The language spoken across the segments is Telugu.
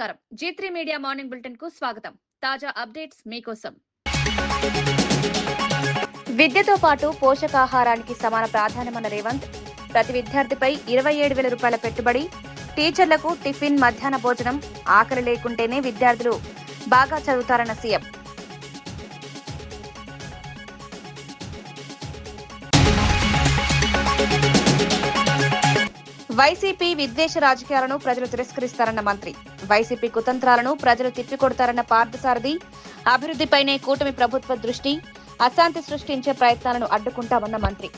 నమస్కారం. G3 మీడియా మార్నింగ్ బులెటిన్ కు స్వాగతం. తాజా అప్డేట్స్ మీకోసం. విద్యతో పాటు పోషకాహారానికి సమాన ప్రాధాన్యమన్న రేవంత్, ప్రతి విద్యార్థిపై 27,000 రూపాయల పెట్టుబడి, టీచర్లకు టిఫిన్, మధ్యాహ్న భోజనం, ఆకలి లేకుంటేనే విద్యార్థులు బాగా చదువుతారన్న సీఎం. వైసీపీ విద్వేష రాజకీయాలను ప్రజలు తిరస్కరిస్తారన్న మంత్రి. వైసీపీ కుతంత్రాలను ప్రజలు తిప్పికొడతారన్న పార్థసారథి. అభివృద్ధిపైనే కూటమి ప్రభుత్వ దృష్టి, అశాంతి సృష్టించే ప్రయత్నాలను అడ్డుకుంటామన్న మంత్రి.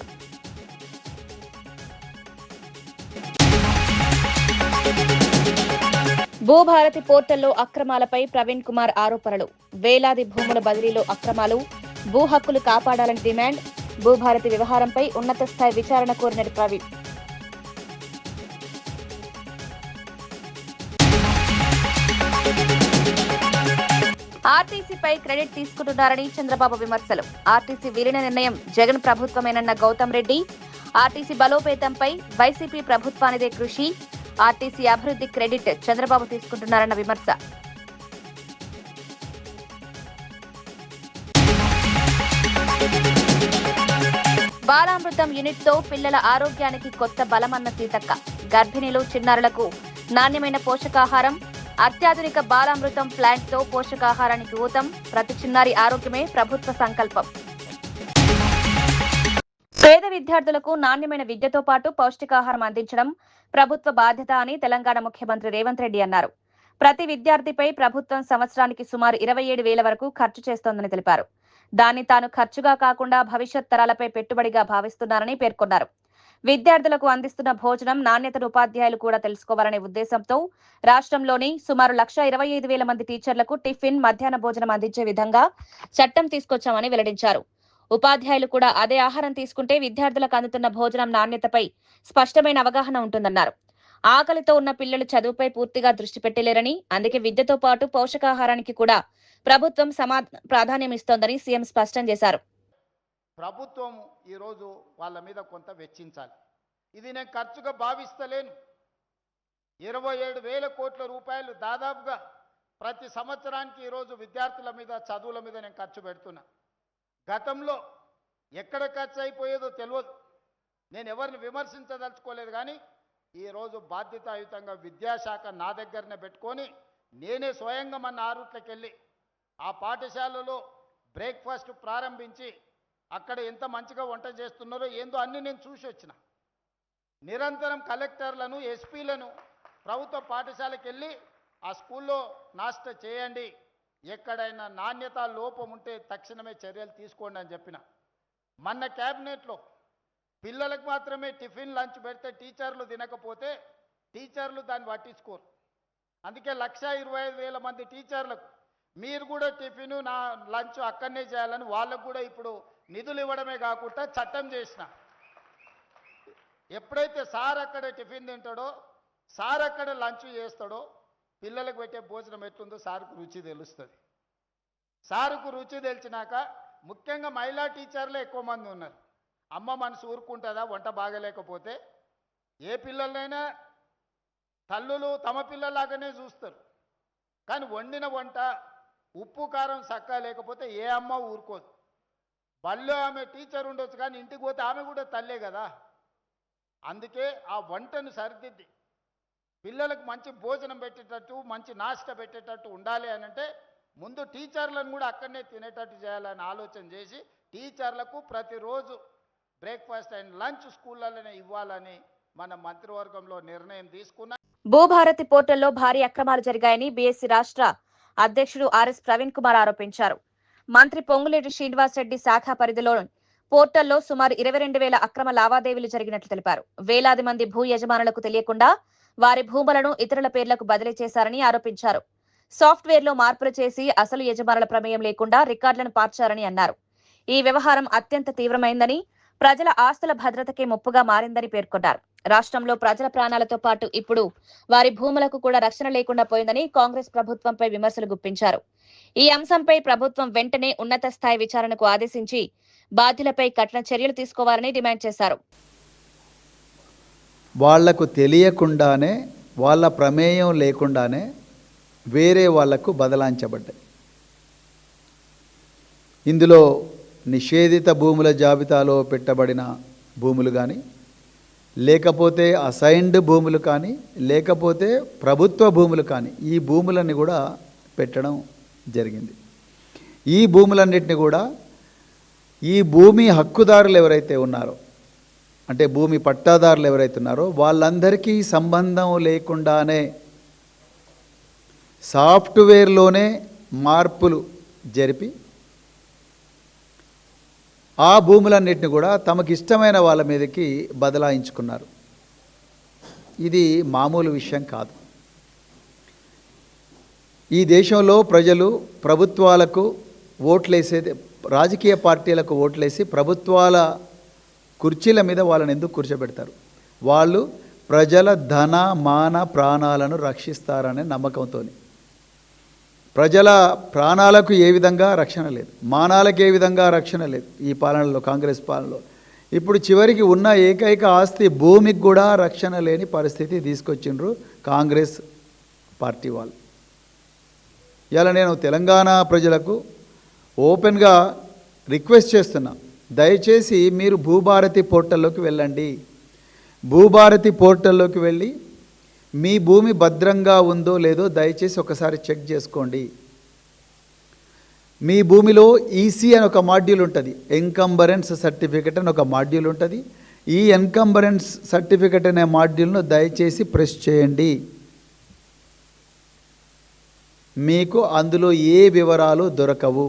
భూభారతి పోర్టల్లో అక్రమాలపై ప్రవీణ్ కుమార్ ఆరోపణలు. వేలాది భూముల బదిలీలో అక్రమాలు, భూ హక్కులు కాపాడాలని డిమాండ్. భూభారతి వ్యవహారంపై ఉన్నత స్థాయి విచారణ కోరిన ప్రవీణ్. ఆర్టీసీపై క్రెడిట్ తీసుకుంటున్నారని చంద్రబాబు విమర్శలు. ఆర్టీసీ విలీన నిర్ణయం జగన్ ప్రభుత్వమేనన్న గౌతమ్ రెడ్డి. ఆర్టీసీ బలోపేతంపై వైసీపీ ప్రభుత్వానిదే కృషి. ఆర్టీసీ అభివృద్ధి క్రెడిట్ చంద్రబాబు తీసుకుంటున్నారన్న విమర్శ. బాలామృతం యూనిట్ తో పిల్లల ఆరోగ్యానికి కొత్త బలమన్న సీతక్క. గర్భిణీలు, చిన్నారులకు నాణ్యమైన పోషకాహారం. అత్యాధునిక బాలామృతం ప్లాంట్ తో పోషకాహారానికి ఊతం. ప్రతి చిన్నారి ఆరోగ్యమే ప్రభుత్వ సంకల్పం. పేద విద్యార్థులకు నాణ్యమైన విద్యతో పాటు పౌష్టికాహారం అందించడం ప్రభుత్వ బాధ్యత అని తెలంగాణ ముఖ్యమంత్రి రేవంత్ రెడ్డి అన్నారు. ప్రతి విద్యార్థిపై ప్రభుత్వం సంవత్సరానికి సుమారు 27,000 వరకు ఖర్చు చేస్తోందని తెలిపారు. దాన్ని తాను ఖర్చుగా కాకుండా భవిష్యత్ తరాలపై పెట్టుబడిగా భావిస్తున్నారని పేర్కొన్నారు. విద్యార్థులకు అందిస్తున్న భోజనం నాణ్యతను ఉపాధ్యాయులు కూడా తెలుసుకోవాలనే ఉద్దేశంతో రాష్ట్రంలోని సుమారు 1,25,000 మంది టీచర్లకు టిఫిన్, మధ్యాహ్న భోజనం అందించే విధంగా చట్టం తీసుకొచ్చామని వెల్లడించారు. ఉపాధ్యాయులు కూడా అదే ఆహారం తీసుకుంటే విద్యార్థులకు అందుతున్న భోజనం నాణ్యతపై స్పష్టమైన అవగాహన ఉంటుందన్నారు. ఆకలితో ఉన్న పిల్లలు చదువుపై పూర్తిగా దృష్టి పెట్టలేరని, అందుకే విద్యతో పాటు పోషకాహారానికి కూడా ప్రభుత్వం ప్రాధాన్యం ఇస్తోందని సీఎం స్పష్టం చేశారు. ప్రభుత్వం ఈరోజు వాళ్ళ మీద కొంత వెచ్చించాలి. ఇది నేను ఖర్చుగా భావిస్తలేను. 27,000 కోట్ల రూపాయలు దాదాపుగా ప్రతి సంవత్సరానికి ఈరోజు విద్యార్థుల మీద, చదువుల మీద నేను ఖర్చు పెడుతున్నా. గతంలో ఎక్కడ ఖర్చు అయిపోయేదో తెలియదు. నేను ఎవరిని విమర్శించదలుచుకోలేదు. కానీ ఈరోజు బాధ్యతాయుతంగా విద్యాశాఖ నా దగ్గరనే పెట్టుకొని నేనే స్వయంగా మన ఆరుట్లకి వెళ్ళి ఆ పాఠశాలలో బ్రేక్ఫాస్ట్ ప్రారంభించి అక్కడ ఎంత మంచిగా వంట చేస్తున్నారో ఏందో అన్నీ నేను చూసి వచ్చిన. నిరంతరం కలెక్టర్లను, ఎస్పీలను ప్రభుత్వ పాఠశాలకు వెళ్ళి ఆ స్కూల్లో నాష్ట చేయండి, ఎక్కడైనా నాణ్యత లోపం ఉంటే తక్షణమే చర్యలు తీసుకోండి అని చెప్పిన. మొన్న క్యాబినెట్లో పిల్లలకు మాత్రమే టిఫిన్, లంచ్ పెడితే టీచర్లు తినకపోతే టీచర్లు దాన్ని పట్టించుకోరు. అందుకే 1,25,000 మంది టీచర్లకు మీరు కూడా టిఫిన్, లంచ్ అక్కడనే చేయాలని వాళ్ళకు కూడా ఇప్పుడు నిధులు ఇవ్వడమే కాకుండా చట్టం చేసిన. ఎప్పుడైతే సార్ అక్కడ టిఫిన్ తింటాడో, సార్ అక్కడ లంచ్ చేస్తాడో, పిల్లలకు పెట్టే భోజనం ఎట్లుందో సార్కు రుచి తెలుస్తుంది. సార్కు రుచి తెలిసినాక ముఖ్యంగా మహిళా టీచర్లే ఎక్కువ మంది ఉన్నారు. అమ్మ మనసు ఊరుకుంటుందా వంట బాగలేకపోతే? ఏ పిల్లలైనా తల్లులు తమ పిల్లలాగానే చూస్తారు. కానీ వండిన వంట ఉప్పు కారం చక్కగా లేకపోతే ఏ అమ్మ ఊరుకోదు. బల్లో ఆమె టీచర్ ఉండొచ్చు, కానీ ఇంటికి పోతే ఆమె కూడా తల్లే కదా. అందుకే ఆ వంటను సరిదిద్ది పిల్లలకు మంచి భోజనం పెట్టేటట్టు, మంచి నాష్ట పెట్టేటట్టు ఉండాలి అని అంటే ముందు టీచర్లను కూడా అక్కడనే తినేటట్టు చేయాలని ఆలోచన చేసి టీచర్లకు ప్రతిరోజు బ్రేక్ఫాస్ట్ అండ్ లంచ్ స్కూళ్ళలోనే ఇవ్వాలని మన మంత్రివర్గంలో నిర్ణయం తీసుకున్నాం. భూభారతి పోర్టల్లో భారీ అక్రమాలు జరిగాయని బీఎస్సీ రాష్ట్ర అధ్యక్షుడు ఆర్ఎస్ ప్రవీణ్ కుమార్ ఆరోపించారు. మంత్రి పొంగులేటి శ్రీనివాసరెడ్డి శాఖ పరిధిలో పోర్టల్లో సుమారు 22,000 అక్రమ లావాదేవీలు జరిగినట్లు తెలిపారు. వేలాది మంది భూ యజమానులకు తెలియకుండా వారి భూములను ఇతరుల పేర్లకు బదిలీ చేశారని ఆరోపించారు. సాఫ్ట్వేర్లో మార్పులు చేసి అసలు యజమానుల ప్రమేయం లేకుండా రికార్డులను మార్చారని అన్నారు. ఈ వ్యవహారం అత్యంత తీవ్రమైందని, ప్రజల ఆస్తుల భద్రతకే ముప్పుగా మారిందని పేర్కొన్నారు. రాష్ట్రంలో ప్రజల ప్రాణాలతో పాటు ఇప్పుడు వారి భూములకు కూడా రక్షణ లేకుండా పోయిందని కాంగ్రెస్ ప్రభుత్వంపై విమర్శలు గుప్పించారు. ఈ అంశంపై ప్రభుత్వం వెంటనే ఉన్నత స్థాయి విచారణకు ఆదేశించి బాధ్యులపై కఠిన చర్యలు తీసుకోవాలని డిమాండ్ చేశారు. వాళ్లకు తెలియకుండానే, వాళ్ళ ప్రమేయం లేకుండానే వేరే వాళ్లకు బదలాయించబడ్డాయి. ఇందులో నిషేధిత భూముల జాబితాలో పెట్టబడిన భూములు కానీ, లేకపోతే అసైన్డ్ భూములు కానీ, లేకపోతే ప్రభుత్వ భూములు కానీ, ఈ భూములన్నీ కూడా పెట్టడం జరిగింది. ఈ భూములన్నింటినీ కూడా ఈ భూమి హక్కుదారులు ఎవరైతే ఉన్నారో, అంటే భూమి పట్టాదారులు ఎవరైతే ఉన్నారో వాళ్ళందరికీ సంబంధం లేకుండానే సాఫ్ట్వేర్లోనే మార్పులు జరిపి ఆ భూములన్నింటినీ కూడా తమకు ఇష్టమైన వాళ్ళ మీదకి బదలాయించుకున్నారు. ఇది మామూలు విషయం కాదు. ఈ దేశంలో ప్రజలు ప్రభుత్వాలకు ఓట్లేసేది, రాజకీయ పార్టీలకు ఓట్లేసి ప్రభుత్వాల కుర్చీల మీద వాళ్ళని ఎందుకు కూర్చోబెడతారు? వాళ్ళు ప్రజల ధన మాన ప్రాణాలను రక్షిస్తారనే నమ్మకంతో. ప్రజల ప్రాణాలకు ఏ విధంగా రక్షణ లేదు, మానాలకు ఏ విధంగా రక్షణ లేదు ఈ పాలనలో, కాంగ్రెస్ పాలనలో. ఇప్పుడు చివరికి ఉన్న ఏకైక ఆస్తి భూమికి కూడా రక్షణ లేని పరిస్థితి తీసుకొచ్చిండ్రు కాంగ్రెస్ పార్టీ వాళ్ళు. ఇలా నేను తెలంగాణ ప్రజలకు ఓపెన్గా రిక్వెస్ట్ చేస్తున్నా, దయచేసి మీరు భూభారతి పోర్టల్లోకి వెళ్ళండి. భూభారతి పోర్టల్లోకి వెళ్ళి మీ భూమి భద్రంగా ఉందో లేదో దయచేసి ఒకసారి చెక్ చేసుకోండి. మీ భూమిలో ఈసీ అని ఒక మాడ్యూల్ ఉంటుంది, ఎన్కంబరెన్స్ సర్టిఫికెట్ అని ఒక మాడ్యూల్ ఉంటుంది. ఈ ఎన్కంబరెన్స్ సర్టిఫికెట్ అనే మాడ్యూల్ను దయచేసి ప్రెస్ చేయండి. మీకు అందులో ఏ వివరాలు దొరకవు.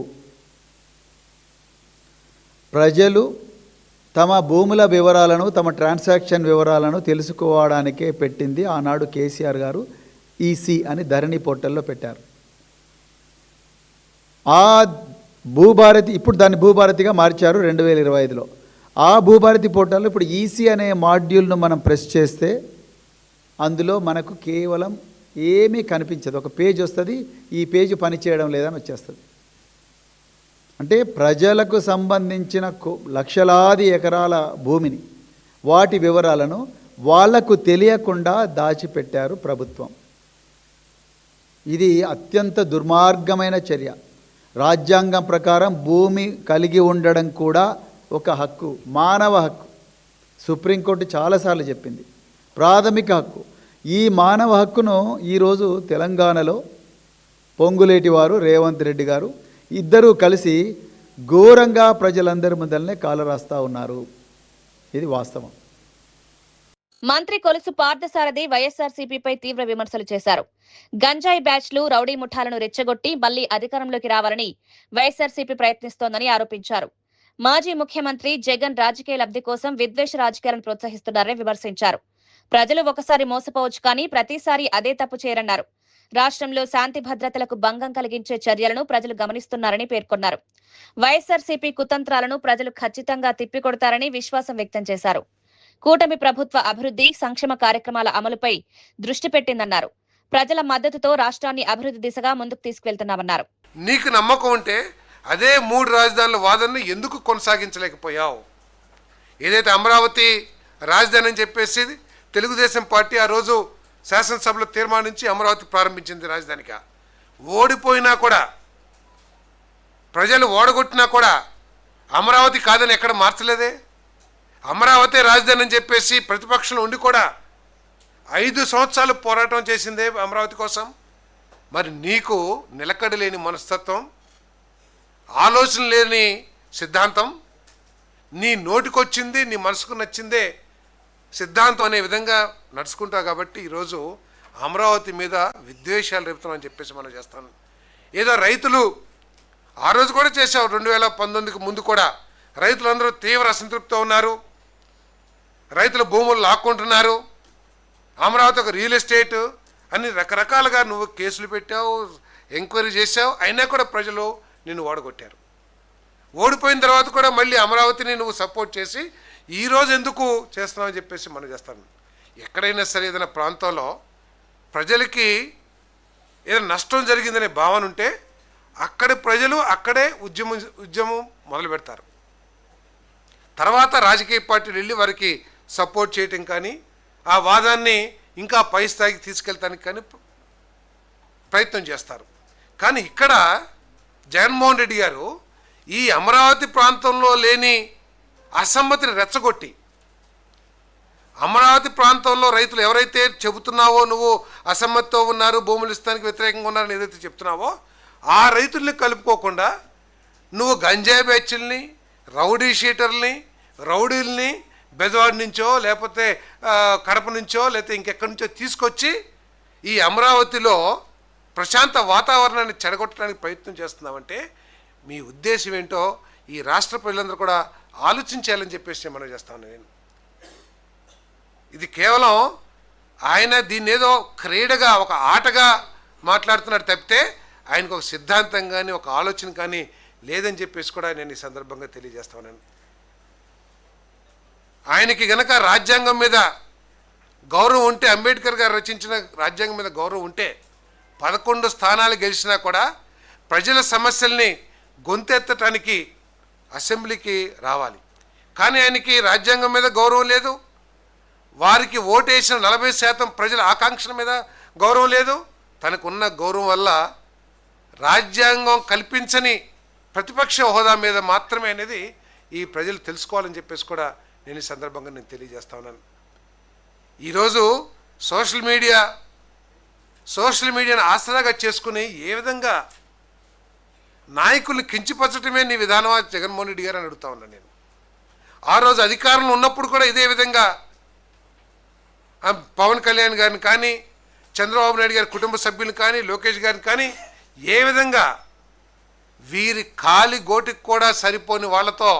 ప్రజలు తమ భూముల వివరాలను, తమ ట్రాన్సాక్షన్ వివరాలను తెలుసుకోవడానికే పెట్టింది ఆనాడు కేసీఆర్ గారు ఈసీ అని ధరణి పోర్టల్లో పెట్టారు. ఆ భూభారతి, ఇప్పుడు దాన్ని భూభారతిగా మార్చారు 2025లో. ఆ భూభారతి పోర్టల్లో ఇప్పుడు ఈసీ అనే మాడ్యూల్ను మనం ప్రెస్ చేస్తే అందులో మనకు కేవలం ఏమీ కనిపించదు. ఒక పేజ్ వస్తుంది, ఈ పేజ్ పనిచేయడం లేదని వచ్చేస్తుంది. అంటే ప్రజలకు సంబంధించిన లక్షలాది ఎకరాల భూమిని, వాటి వివరాలను వాళ్లకు తెలియకుండా దాచిపెట్టారు ప్రభుత్వం. ఇది అత్యంత దుర్మార్గమైన చర్య. రాజ్యాంగం ప్రకారం భూమి కలిగి ఉండడం కూడా ఒక హక్కు, మానవ హక్కు. సుప్రీంకోర్టు చాలాసార్లు చెప్పింది, ప్రాథమిక హక్కు. ఈ మానవ హక్కును ఈరోజు తెలంగాణలో పొంగులేటి వారు, రేవంత్ రెడ్డి గారు ఇద్దరూ కలిసి ఘోరంగా ప్రజలందరి ముందరనే కాలరాస్తా ఉన్నారు. ఇది వాస్తవం. మంత్రి కొలుసు పార్థసారథి వైఎస్ఆర్సీపీపై తీవ్ర విమర్శలు చేశారు. గంజాయి బ్యాచ్లు, రౌడీ ముఠాలను రెచ్చగొట్టి మళ్లీ అధికారంలోకి రావాలని వైఎస్ఆర్సీపీ ప్రయత్నిస్తోందని ఆరోపించారు. మాజీ ముఖ్యమంత్రి జగన్ రాజకీయ లబ్ధి కోసం విద్వేష రాజకీయాలను ప్రోత్సహిస్తున్నారని విమర్శించారు. ప్రజలు ఒకసారి మోసపోవచ్చు కానీ ప్రతిసారి అదే తప్పు చేయరన్నారు. రాష్ట్రంలో శాంతి భద్రతలకు భంగం కలిగించే చర్యలను ప్రజలు గమనిస్తున్నారని పేర్కొన్నారు. వైఎస్ఆర్సీపీ కుతంత్రాలను ప్రజలు ఖచ్చితంగా తిప్పికొడతారని విశ్వాసం వ్యక్తం చేశారు. కూటమి ప్రభుత్వ అభివృద్ధి, సంక్షేమ కార్యక్రమాల అమలుపై దృష్టి పెట్టిందన్నారు. ప్రజల మద్దతుతో రాష్ట్రాన్ని అభివృద్ధి దిశగా ముందుకు తీసుకువెళ్తున్నామన్నారు. నీకు నమ్మకం ఉంటే అదే 3 రాజధానుల వాదనను ఎందుకు కొనసాగించలేకపోయావు? ఏదైతే అమరావతి రాజధాని అని చెప్పేసి తెలుగుదేశం పార్టీ ఆ రోజు శాసనసభలో తీర్మానించి అమరావతి ప్రారంభించింది రాజధానిగా. ఓడిపోయినా కూడా, ప్రజలు ఓడగొట్టినా కూడా అమరావతి కాదని ఎక్కడ మార్చలేదే. అమరావతి రాజధాని అని చెప్పేసి ప్రతిపక్షంలో ఉండి కూడా 5 సంవత్సరాలు పోరాటం చేసిందే అమరావతి కోసం. మరి నీకు నిలకడలేని మనస్తత్వం, ఆలోచన లేని సిద్ధాంతం, నీ నోటికొచ్చింది, నీ మనసుకు నచ్చిందే సిద్ధాంతం అనే విధంగా నడుచుకుంటావు. కాబట్టి ఈరోజు అమరావతి మీద విద్వేషాలు రేపుతామని చెప్పేసి మనం చేస్తాను. ఏదో రైతులు ఆ రోజు కూడా చేశావు, 2019కి ముందు కూడా రైతులందరూ తీవ్ర అసంతృప్తితో ఉన్నారు. రైతుల భూములు లాక్కుంటున్నారు. అమరావతి ఒక రియల్ ఎస్టేట్ అని రకరకాలుగా నువ్వు కేసులు పెట్టావు, ఎంక్వైరీ చేశావు. అయినా కూడా ప్రజలు నిన్ను ఓడగొట్టారు. ఓడిపోయిన తర్వాత కూడా మళ్ళీ అమరావతిని నువ్వు సపోర్ట్ చేసి ఈరోజు ఎందుకు చేస్తున్నావు అని చెప్పేసి మనం చేస్తాను. ఎక్కడైనా సరే ఏదైనా ప్రాంతంలో ప్రజలకి ఏదైనా నష్టం జరిగిందనే భావన ఉంటే అక్కడి ప్రజలు అక్కడే ఉద్యమం మొదలు పెడతారు. తర్వాత రాజకీయ పార్టీలు వెళ్ళి వారికి సపోర్ట్ చేయటం కానీ, ఆ వాదాన్ని ఇంకా పై స్థాయికి తీసుకెళ్తానికి కానీ ప్రయత్నం చేస్తారు. కానీ ఇక్కడ జగన్మోహన్ రెడ్డి గారు ఈ అమరావతి ప్రాంతంలో లేని అసమ్మతిని రెచ్చగొట్టి, అమరావతి ప్రాంతంలో రైతులు ఎవరైతే చెబుతున్నావో నువ్వు అసమ్మతితో ఉన్నారు, భూములు ఇస్తానికి వ్యతిరేకంగా ఉన్నారని ఏదైతే చెప్తున్నావో ఆ రైతుల్ని కలుపుకోకుండా నువ్వు గంజాయి బ్యాచ్ల్ని, రౌడీ షీటర్ని, రౌడీల్ని బెజవాడ నుంచో లేకపోతే కడప నుంచో లేకపోతే ఇంకెక్కడి నుంచో తీసుకొచ్చి ఈ అమరావతిలో ప్రశాంత వాతావరణాన్ని చెడగొట్టడానికి ప్రయత్నం చేస్తున్నామంటే మీ ఉద్దేశం ఏంటో ఈ రాష్ట్ర ప్రజలందరూ కూడా ఆలోచించాలని చెప్పేసి మనం చేస్తాను. నేను ఇది కేవలం ఆయన దీన్ని ఏదో క్రీడగా ఒక ఆటగా మాట్లాడుతున్నాడు తప్పితే ఆయనకు ఒక సిద్ధాంతం కానీ ఒక ఆలోచన కానీ లేదని చెప్పేసి కూడా నేను ఈ సందర్భంగా తెలియజేస్తాను. ఆయనకి గనక రాజ్యాంగం మీద గౌరవం ఉంటే, అంబేద్కర్ గారు రచించిన రాజ్యాంగం మీద గౌరవం ఉంటే 11 స్థానాలు గెలిచినా కూడా ప్రజల సమస్యల్ని గొంతెత్తటానికి అసెంబ్లీకి రావాలి. కానీ ఆయనకి రాజ్యాంగం మీద గౌరవం లేదు, వారికి ఓటేసిన 40% ప్రజల ఆకాంక్షల మీద గౌరవం లేదు. తనకున్న గౌరవం వల్ల రాజ్యాంగం కల్పించని ప్రతిపక్ష హోదా మీద మాత్రమే అనేది ఈ ప్రజలు తెలుసుకోవాలని చెప్పేసి కూడా నేను ఈ సందర్భంగా నేను తెలియజేస్తా ఉన్నాను. ఈరోజు సోషల్ మీడియాను ఆసరాగా చేసుకుని ఏ విధంగా నాయకుల్ని కించిపరచడమే నీ విధానమా జగన్మోహన్ రెడ్డి గారు అని అడుగుతా ఉన్నాను నేను. ఆ రోజు అధికారంలో ఉన్నప్పుడు కూడా ఇదే విధంగా పవన్ కళ్యాణ్ గారిని కానీ, చంద్రబాబు నాయుడు గారి కుటుంబ సభ్యులను కానీ, లోకేష్ గారిని కానీ ఏ విధంగా వీరి కాలి గోటికి కూడా సరిపోని వాళ్ళతో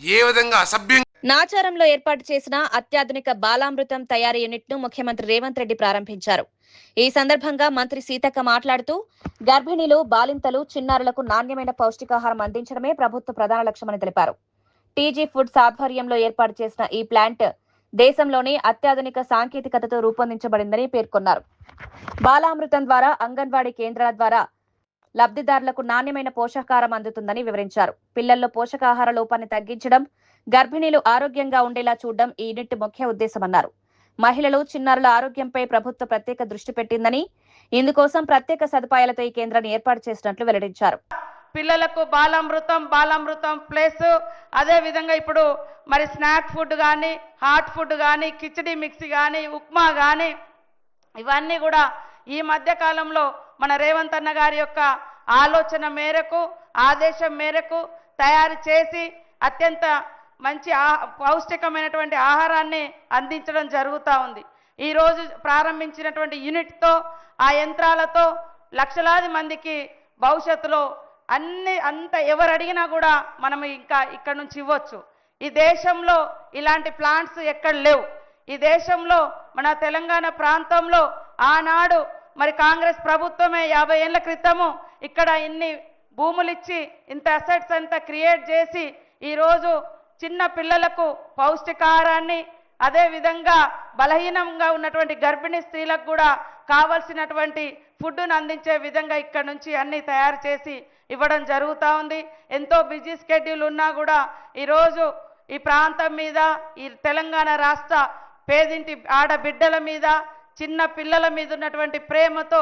ఏ విధంగా అసభ్యంగా నాచారంలో ఏర్పాటు చేసిన అత్యాధునిక బాలామృతం తయారీ యూనిట్ ను ముఖ్యమంత్రి రేవంత్ రెడ్డి ప్రారంభించారు. ఈ సందర్భంగా మంత్రి సీతక్క మాట్లాడుతూ గర్భిణీలు, బాలింతలు, చిన్నారులకు నాణ్యమైన పౌష్టికాహారం అందించడమే ప్రభుత్వ ప్రధాన లక్ష్యమని తెలిపారు. టీజీ ఫుడ్స్ ఆధ్వర్యంలో ఏర్పాటు చేసిన ఈ ప్లాంట్ దేశంలోని అత్యాధునిక సాంకేతికతతో రూపొందించబడిందని పేర్కొన్నారు. బాలామృతం ద్వారా అంగన్వాడీ కేంద్రాల ద్వారా లబ్ధిదారులకు నాణ్యమైన పోషకాహారం అందుతుందని వివరించారు. పిల్లల్లో పోషకాహార లోపాన్ని తగ్గించడం, గర్భిణీలు ఆరోగ్యంగా ఉండేలా చూడడం ఈ యూనిట్ ముఖ్య ఉద్దేశమన్నారు. మహిళలు, చిన్నారుల ఆరోగ్యంపై ప్రభుత్వం ప్రత్యేక దృష్టి పెట్టిందని, ఇందుకోసం ప్రత్యేక సదుపాయాలతో ఈ కేంద్రాన్ని ఏర్పాటు చేసినట్లు వెల్లడించారు. పిల్లలకు బాలామృతం ప్లస్ అదే విధంగా ఇప్పుడు మరి స్నాక్ ఫుడ్ కానీ, హాట్ ఫుడ్ కానీ, కిచడీ మిక్సీ కానీ, ఉప్మా కానీ ఇవన్నీ కూడా ఈ మధ్య కాలంలో మన రేవంత్ అన్న గారి యొక్క ఆలోచన మేరకు, ఆదేశం మేరకు తయారు చేసి అత్యంత మంచి పౌష్టికమైనటువంటి ఆహారాన్ని అందించడం జరుగుతూ ఉంది. ఈరోజు ప్రారంభించినటువంటి యూనిట్తో, ఆ యంత్రాలతో లక్షలాది మందికి భవిష్యత్తులో అంత ఎవరు అడిగినా కూడా మనం ఇంకా ఇక్కడ నుంచి ఇవ్వచ్చు. ఈ దేశంలో ఇలాంటి ప్లాంట్స్ ఎక్కడ లేవు. ఈ దేశంలో మన తెలంగాణ ప్రాంతంలో ఆనాడు మరి కాంగ్రెస్ ప్రభుత్వమే 50 ఏళ్ల క్రితము ఇక్కడ ఇన్ని భూములిచ్చి ఇంత అసెట్స్ అంతా క్రియేట్ చేసి ఈరోజు చిన్న పిల్లలకు పౌష్టికాహారాన్ని, అదే విధంగా బలహీనంగా ఉన్నటువంటి గర్భిణీ స్త్రీలకు కూడా కావాల్సినటువంటి ఫుడ్ను అందించే విధంగా ఇక్కడ నుంచి అన్ని తయారు చేసి ఇవ్వడం జరుగుతూ ఉంది. ఎంతో బిజీ స్కెడ్యూల్ ఉన్నా కూడా ఈరోజు ఈ ప్రాంతం మీద, ఈ తెలంగాణ రాష్ట్ర పేదింటి ఆడబిడ్డల మీద, చిన్న పిల్లల మీద ఉన్నటువంటి ప్రేమతో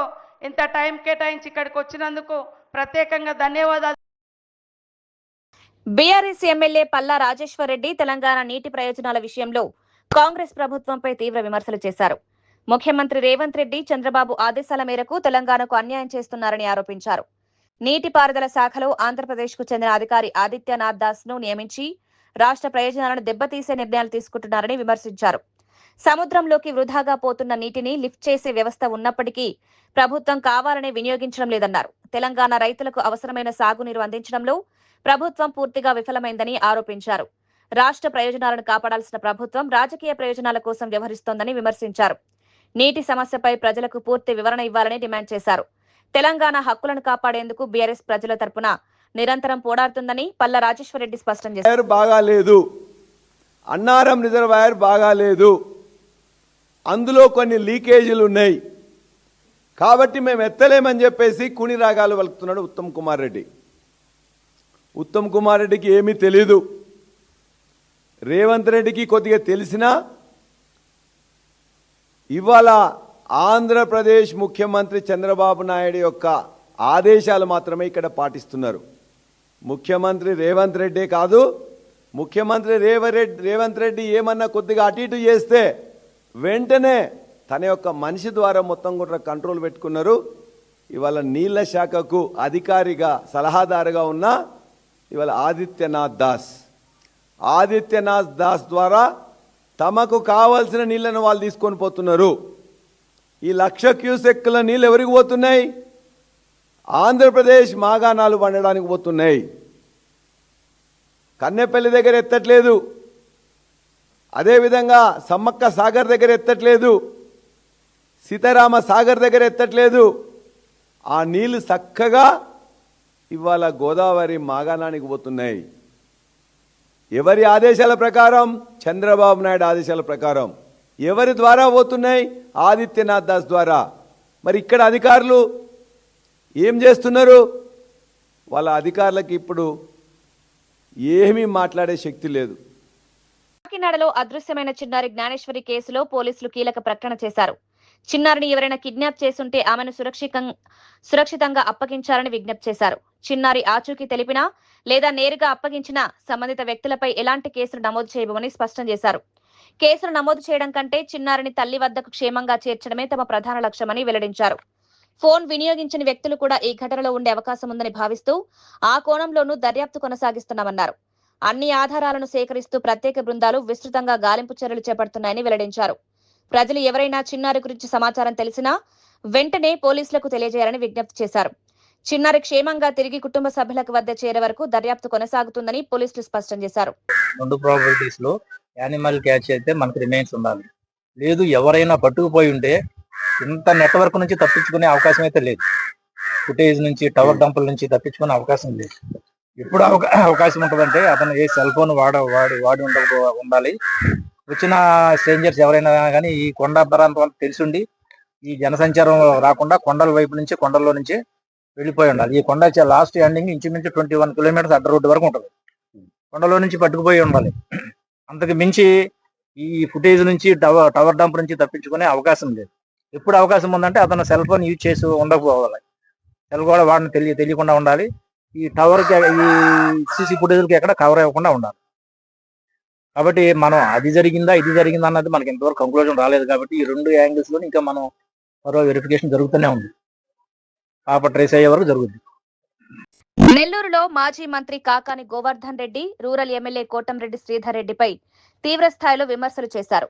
ఇంత టైం కేటాయించి ఇక్కడికి వచ్చినందుకు ప్రత్యేకంగా ధన్యవాదాలు. బీఆర్ఎస్ ఎమ్మెల్యే పల్లా రాజేశ్వర్ రెడ్డి తెలంగాణ నీటి ప్రయోజనాల విషయంలో కాంగ్రెస్ ప్రభుత్వంపై తీవ్ర విమర్శలు చేశారు. ముఖ్యమంత్రి రేవంత్ రెడ్డి, చంద్రబాబు ఆదేశాల మేరకు తెలంగాణకు అన్యాయం చేస్తున్నారని ఆరోపించారు. నీటిపారుదల శాఖలో ఆంధ్రప్రదేశ్కు చెందిన అధికారి ఆదిత్యనాథ్ దాస్ ను నియమించి రాష్ట్ర ప్రయోజనాలను దెబ్బతీసే నిర్ణయాలు తీసుకుంటున్నారని విమర్శించారు. సముద్రంలోకి వృధాగా పోతున్న నీటిని లిఫ్ట్ చేసే వ్యవస్థ ఉన్నప్పటికీ ప్రభుత్వం కావాలనే వినియోగించడం లేదన్నారు. తెలంగాణ రైతులకు అవసరమైన సాగునీరు అందించడంలో ప్రభుత్వం పూర్తిగా విఫలమైందని ఆరోపించారు. రాష్ట్ర ప్రయోజనాలను కాపాడాల్సిన ప్రభుత్వం రాజకీయ ప్రయోజనాల కోసం వ్యవహరిస్తోందని విమర్శించారు. నీటి సమస్యపై ప్రజలకు పూర్తి వివరణ ఇవ్వాలని డిమాండ్ చేశారు. తెలంగాణ హక్కులను కాపాడేందుకు బీఆర్ఎస్ ప్రజల తరపున నిరంతరం పోరాడుతుందని పల్లా రాజేశ్వర్ రెడ్డి స్పష్టం చేశారు. బాగాలేదు, అన్నారం రిజర్వాయర్ బాగాలేదు, అందులో కొన్ని లీకేజీలు ఉన్నాయి కాబట్టి మేము ఎత్తలేమని చెప్పేసి కుని రాగాలు వలుకుతున్నాడు ఉత్తమ్ కుమార్ రెడ్డి. ఉత్తమ్ కుమార్ రెడ్డికి ఏమీ తెలీదు. రేవంత్ రెడ్డికి కొద్దిగా తెలిసినా ఇవాళ ఆంధ్రప్రదేశ్ ముఖ్యమంత్రి చంద్రబాబు నాయుడు యొక్క ఆదేశాలు మాత్రమే ఇక్కడ పాటిస్తున్నారు. ముఖ్యమంత్రి రేవంత్ రెడ్డి కాదు, ముఖ్యమంత్రి రేవంత్ రెడ్డి ఏమన్నా కొద్దిగా అటు ఇటు చేస్తే వెంటనే తన యొక్క మనిషి ద్వారా మొత్తం కూడా కంట్రోల్ పెట్టుకున్నారు. ఇవాళ నీళ్ల శాఖకు అధికారిగా సలహాదారుగా ఉన్న ఇవాళ ఆదిత్యనాథ్ దాస్ ద్వారా తమకు కావాల్సిన నీళ్లను వాళ్ళు తీసుకొని పోతున్నారు. ఈ 1,00,000 క్యూసెక్కుల నీళ్ళు ఎవరికి పోతున్నాయి? ఆంధ్రప్రదేశ్ మాగాణాలు పండడానికి పోతున్నాయి. కన్నెపల్లి దగ్గర ఎత్తట్లేదు, అదేవిధంగా సమ్మక్క సాగర్ దగ్గర ఎత్తట్లేదు, సీతారామ సాగర్ దగ్గర ఎత్తట్లేదు. ఆ నీళ్లు చక్కగా ఇవాళ గోదావరి మాగాణానికి పోతున్నాయి. ఎవరి ఆదేశాల ప్రకారం? చంద్రబాబు నాయుడు ఆదేశాల ప్రకారం. ఎవరి ద్వారా పోతున్నాయి? ఆదిత్యనాథ్ దాస్ ద్వారా. మరి ఇక్కడ అధికారులు ఏం చేస్తున్నారు? వాళ్ళ అధికారులకు ఇప్పుడు ఏమీ మాట్లాడే శక్తి లేదు. కాకినాడలో అదృశ్యమైన చిన్నారి జ్ఞానేశ్వరి కేసులో పోలీసులు కీలక ప్రకటన చేశారు. చిన్నారిని ఎవరైనా కిడ్నాప్ చేసుంటే ఆమెను సురక్షితంగా అప్పగించాలని విజ్ఞప్తి చేశారు. చిన్నారి ఆచూకీ తెలిపినా లేదా నేరుగా అప్పగించినా సంబంధిత వ్యక్తులపై ఎలాంటి కేసులు నమోదు చేయబోమని స్పష్టం చేశారు. కేసులు నమోదు చేయడం కంటే చిన్నారిని తల్లి వద్దకు క్షేమంగా చేర్చడమే తమ ప్రధాన లక్ష్యమని వెల్లడించారు. ఫోన్ వినియోగించిన వ్యక్తులు కూడా ఈ ఘటనలో ఉండే అవకాశం ఉందని భావిస్తూ ఆ కోణంలోనూ దర్యాప్తు కొనసాగిస్తున్నామన్నారు. అన్ని ఆధారాలను సేకరిస్తూ ప్రత్యేక బృందాలు విస్తృతంగా గాలింపు చర్యలు చేపడుతున్నాయని వెల్లడించారు. ప్రజలు ఎవరైనా చిన్నారి గురించి సమాచారం తెలిసినా వెంటనే పోలీసులకు తెలియజేయాలని విజ్ఞప్తి చేశారు. చిన్నారి క్షేమంగా తిరిగి కుటుంబ సభ్యులకు వద్ద చేరే వరకు దర్యాప్తు కొనసాగుతుందని పోలీసులు స్పష్టం చేశారు. 2 ప్రాబిలిటీస్ లో యానిమల్ క్యాచ్ అయితే మనకు రిమైన్స్ ఉండాలి. లేదు ఎవరైనా పట్టుకుపోయి ఉంటే ఇంత నెట్వర్క్ నుంచి తప్పించుకునే అవకాశం అయితే లేదు. ఫుటేజ్ నుంచి టవర్ డంపుల నుంచి తప్పించుకునే అవకాశం లేదు. ఎప్పుడు అవకాశం ఉంటుందంటే అతను ఏ సెల్ ఫోన్ వాడి ఉండాలి. వచ్చిన స్ట్రేంజర్స్ ఎవరైనా కానీ ఈ కొండ ప్రాంతం తెలిసిండి ఈ జనసంచారం రాకుండా కొండల వైపు నుంచి కొండల్లో నుంచి వెళ్ళిపోయి ఉండాలి. ఈ కొండ లాస్ట్ ఎండింగ్ ఇంచుమించు 21 కిలోమీటర్స్ అడ్డ రోడ్డు వరకు ఉంటుంది. కొండలో నుంచి పట్టుకుపోయి ఉండాలి. అంతకు మించి ఈ ఫుటేజ్ నుంచి టవర్ డంప్ నుంచి తప్పించుకునే అవకాశం లేదు. ఎప్పుడు అవకాశం ఉందంటే అతను సెల్ ఫోన్ యూజ్ చేసి ఉండకపోవాలి. సెల్ కూడా వాడిని తెలియకుండా ఉండాలి. ఈ టవర్కి ఈ సీసీ ఫుటేజ్కి ఎక్కడ కవర్ అవ్వకుండా ఉండాలి. కాబట్టి మనం అది జరిగిందా ఇది జరిగిందా అన్నది మనకి ఇంతవరకు కంక్లూజన్ రాలేదు. కాబట్టి ఈ 2 యాంగిల్స్ లో ఇంకా మనం మరో వెరిఫికేషన్ జరుగుతూనే ఉంది. పాప ట్రేస్ అయ్యే వరకు జరుగుతుంది. నెల్లూరులో మాజీ మంత్రి కాకాని గోవర్ధన్ రెడ్డి, రూరల్ ఎమ్మెల్యే కోటంరెడ్డి శ్రీధర్ రెడ్డిపై తీవ్ర స్థాయిలో విమర్శలు చేశారు.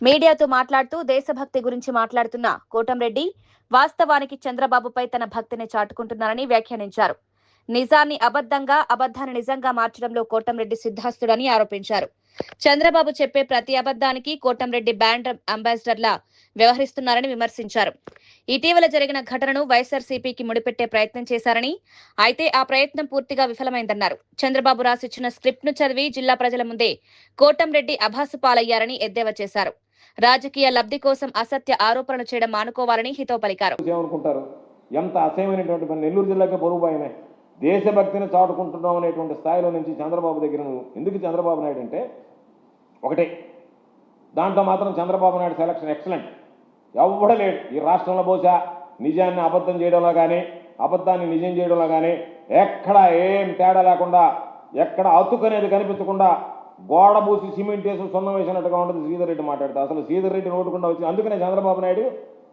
మీడియాతో మాట్లాడుతూ దేశభక్తి గురించి మాట్లాడుతున్న కోటంరెడ్డి వాస్తవానికి చంద్రబాబుపై తన భక్తిని చాటుకుంటున్నారని వ్యాఖ్యానించారు. నిజాన్ని అబద్ధంగా, అబద్ధాన్ని నిజంగా మార్చడంలో కోటంరెడ్డి సిద్ధాస్తుడని ఆరోపించారు. చంద్రబాబు చెప్పే ప్రతి అబద్ధానికి కోటంరెడ్డి బ్రాండ్ అంబాసిడర్లా వ్యవహరిస్తున్నారని విమర్శించారు. ఇటీవల జరిగిన ఘటనను వైఎస్ఆర్సీపీకి ముడిపెట్టే ప్రయత్నం చేశారని, అయితే ఆ ప్రయత్నం పూర్తిగా విఫలమైందన్నారు. చంద్రబాబు రాసిచ్చిన స్క్రిప్ట్ ను చదివి జిల్లా ప్రజల ముందే కోటంరెడ్డి అభాసు పాలయ్యారని ఎద్దేవా చేశారు. రాజకీయ లబ్ధి కోసం అసత్య ఆరోపణలు చేయడం మానుకోవాలని హితవు పలికారు. ఎంత అసహ్యమైనటువంటి మన నెల్లూరు జిల్లాకే పొరుగుపోయినాయి. దేశభక్తిని చాటుకుంటున్నాం అనేటువంటి స్థాయిలో నుంచి చంద్రబాబు దగ్గర ఎందుకు చంద్రబాబు నాయుడు అంటే ఒకటే, దాంట్లో మాత్రం చంద్రబాబు నాయుడు సెలక్షన్ ఎక్సలెంట్. ఎవ్వడలేడు ఈ రాష్ట్రంలో. బహుశా నిజాన్ని అబద్ధం చేయడంలో కానీ అబద్ధాన్ని నిజం చేయడంలో కానీ ఎక్కడ ఏం తేడా లేకుండా, ఎక్కడ అతుకు అనేది కనిపించకుండా గోడ పూసి సిమెంట్ వేసి సున్నం వేసినట్టుగా ఉంటుంది శ్రీధర్ రెడ్డి మాట్లాడితే. అసలు శ్రీధర్ రెడ్డి నోటుకుండా వచ్చి అందుకనే చంద్రబాబు నాయుడు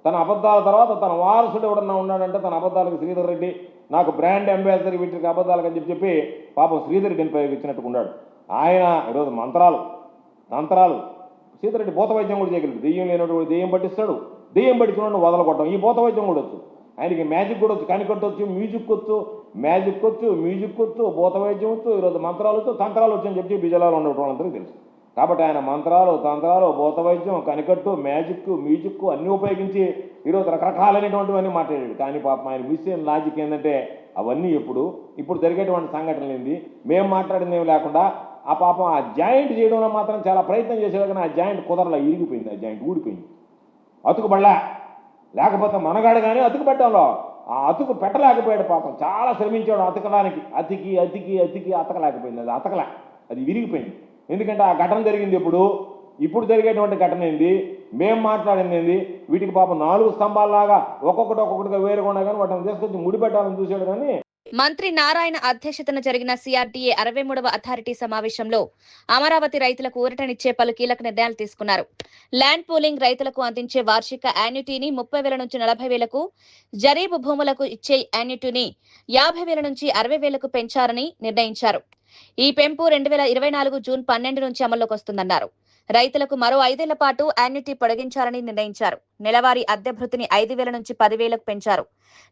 తన అబద్ధాల తర్వాత తన వారసుడు ఎవడన్నా ఉన్నాడంటే తన అబద్ధాలకు శ్రీధర్ రెడ్డి నాకు బ్రాండ్ అంబాసిడర్ వీటికి అబద్ధాలకు అని చెప్పి పాపం శ్రీధర్ రెడ్డిని ప్రయోగించినట్టుగా ఉన్నాడు. ఆయన ఈరోజు తంత్రాలు శ్రీధర్ రెడ్డి భూత వైద్యం కూడా చేయగలడు. దెయ్యం లేనటువంటి దెయ్యం పట్టిస్తాడు, దెయ్యం పట్టించుకున్నాడు వదలకొట్టడం. ఈ భూత వైద్యం కూడా వచ్చు ఆయనకి. మ్యాజిక్ కూడా వచ్చు, కనికొట్టవచ్చు, మ్యూజిక్ వచ్చు, మ్యూజిక్ వచ్చు, భూత వైద్యం వచ్చు, ఈరోజు మంత్రాలు వచ్చు, తంత్రాలు వచ్చు అని చెప్పి బిజలాలో ఉండేటువంటి వాళ్ళందరికీ తెలుసు. కాబట్టి ఆయన మంత్రాలు, తంత్రాలు, భూత వైద్యం, కనికట్టు, మ్యూజిక్ అన్నీ ఉపయోగించి ఈరోజు రకరకాలైనటువంటివన్నీ మాట్లాడాడు. కానీ పాపం ఆయన మిస్ అయిన లాజిక్ ఏంటంటే అవన్నీ ఇప్పుడు జరిగేటువంటి సంఘటనలు ఏంది, మేము మాట్లాడింది ఏమి లేకుండా ఆ పాపం ఆ జాయింట్ చేయడంలో మాత్రం చాలా ప్రయత్నం చేసేది. కానీ ఆ జాయింట్ కుదరలా, ఇరిగిపోయింది, ఆ జాయింట్ ఊడిపోయింది. అతుకుబడలా, లేకపోతే మనగాడు కానీ అతుకు పెట్టడంలో ఆ అతుకు పెట్టలేకపోయాడు. పాపం చాలా శ్రమించాడు అతకడానికి. అతికి అతకలేకపోయింది. అది అతకలే, అది విరిగిపోయింది. ఎందుకంటే ఆ ఘటన జరిగింది ఇప్పుడు జరిగేటువంటి ఘటన ఏంది, మేము మాట్లాడింది ఏంది? వీటికి పాపం 4 స్తంభాలలాగా ఒక్కొక్కటిగా వేరుగా ఉన్నా కానీ వాటిని తీసుకొచ్చి ముడిపెట్టాలని చూశాడు. కానీ మంత్రి నారాయణ అధ్యక్షతన జరిగిన సిఆర్డీఏ 63వ అథారిటీ సమావేశంలో అమరావతి రైతులకు ఊరటనిచ్చే పలు కీలక నిర్ణయాలు తీసుకున్నారు. ల్యాండ్ పూలింగ్ రైతులకు అందించే వార్షిక యాన్యుటీని 30,000 నుంచి 40,000కు, జరీబు భూములకు ఇచ్చే యాన్యుటీని 50,000 నుంచి 60,000కు పెంచారని నిర్ణయించారు. ఈ పెంపు 2024 జూన్ 12 నుంచి అమల్లోకి వస్తుందన్నారు. రైతులకు మరో 5 ఏళ్ల పాటు యాన్యుటీ పొడిగించాలని నిర్ణయించారు. నెలవారీ అద్దె భృతిని 5,000 నుంచి 10,000కు పెంచారు.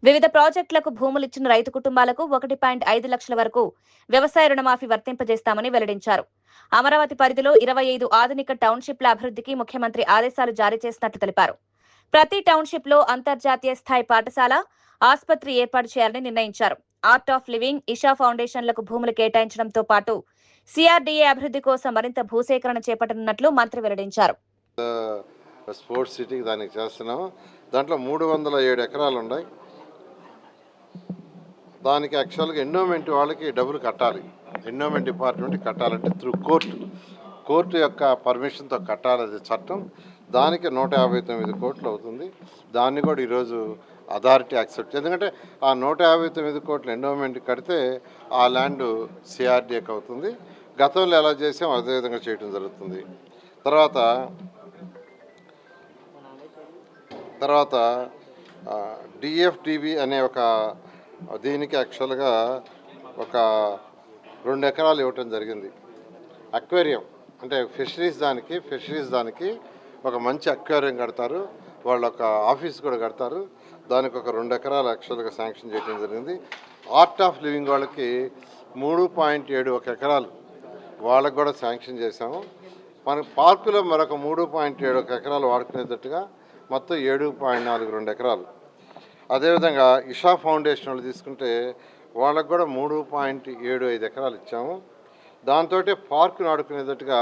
వివిధ ప్రాజెక్టులకు భూములిచ్చిన రైతు కుటుంబాలకు 1.5 లక్షల వరకు వ్యవసాయ రుణమాఫీ వర్తింపజేస్తామని వెల్లడించారు. అమరావతి పరిధిలో 25 ఆధునిక టౌన్షిప్ల అభివృద్ధికి ముఖ్యమంత్రి ఆదేశాలు జారీ చేసినట్లు తెలిపారు. ప్రతి టౌన్షిప్ లో అంతర్జాతీయ స్థాయి పాఠశాల, ఆసుపత్రి ఏర్పాటు చేయాలని నిర్ణయించారు. ఆర్ట్ ఆఫ్ లివింగ్, ఇషా ఫౌండేషన్లకు భూములు కేటాయించడంతో పాటు సిఆర్డీఏ అభివృద్ధి కోసం మరింత భూసేకరణ చేపట్టనున్నట్లు మంత్రి వెల్లడించారు. స్పోర్ట్స్ సిటీకి దానికి చేస్తున్నాము. దాంట్లో 307 ఎకరాలు ఉన్నాయి. దానికి యాక్చువల్గా ఎండోమెంట్ వాళ్ళకి డబ్బులు కట్టాలి. ఎండోమెంట్ డిపార్ట్మెంట్ కట్టాలంటే త్రూ కోర్టు యొక్క పర్మిషన్తో కట్టాలి. అది చట్టం. దానికి 159 కోట్లు అవుతుంది. దాన్ని కూడా ఈరోజు అథారిటీ యాక్సెప్ట్, ఎందుకంటే ఆ 159 కోట్ల ఎండోమెంట్ కడితే ఆ ల్యాండ్ సిఆర్డీఏకి అవుతుంది. గతంలో ఎలా చేసాం అదేవిధంగా చేయడం జరుగుతుంది. తర్వాత డిఎఫ్డిబి అనే ఒక దీనికి యాక్చువల్గా ఒక 2 ఎకరాలు ఇవ్వటం జరిగింది. అక్వేరియం అంటే ఫిషరీస్ దానికి ఒక మంచి అక్వేరియం కడతారు. వాళ్ళు ఒక ఆఫీస్ కూడా కడతారు. దానికి ఒక 2 ఎకరాలు యాక్చువల్గా శాంక్షన్ చేయడం జరిగింది. ఆర్ట్ ఆఫ్ లివింగ్ వాళ్ళకి 3.71 ఎకరాలు వాళ్ళకు కూడా శాంక్షన్ చేశాము. మన పార్కులో మరొక 3.71 ఎకరాలు వాడుకునేటట్టుగా మొత్తం 7.42 ఎకరాలు. అదేవిధంగా ఇషా ఫౌండేషన్ వాళ్ళు తీసుకుంటే వాళ్ళకు కూడా 3.75 ఎకరాలు ఇచ్చాము. దాంతో పార్కును ఆడుకునేటట్టుగా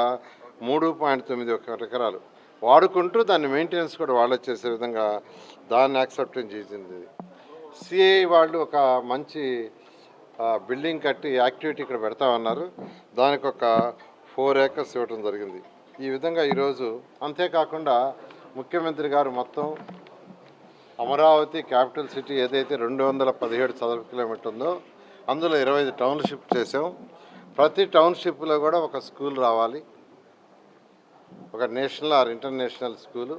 3.91 ఎకరాలు వాడుకుంటూ దాన్ని మెయింటెనెన్స్ కూడా వాళ్ళే చేసే విధంగా దాన్ని యాక్సెప్టెన్స్ చేసింది. సిఐ వాళ్ళు ఒక మంచి బిల్డింగ్ కట్టి యాక్టివిటీ ఇక్కడ పెడతామన్నారు. దానికి ఒక 4 ఏకర్స్ ఇవ్వడం జరిగింది. ఈ విధంగా ఈరోజు అంతేకాకుండా ముఖ్యమంత్రి గారు మొత్తం అమరావతి క్యాపిటల్ సిటీ ఏదైతే 217 చదరపు కిలోమీటర్ ఉందో అందులో 25 టౌన్షిప్ చేసాం. ప్రతి టౌన్షిప్లో కూడా ఒక స్కూల్ రావాలి, ఒక నేషనల్ ఆర్ ఇంటర్నేషనల్ స్కూలు,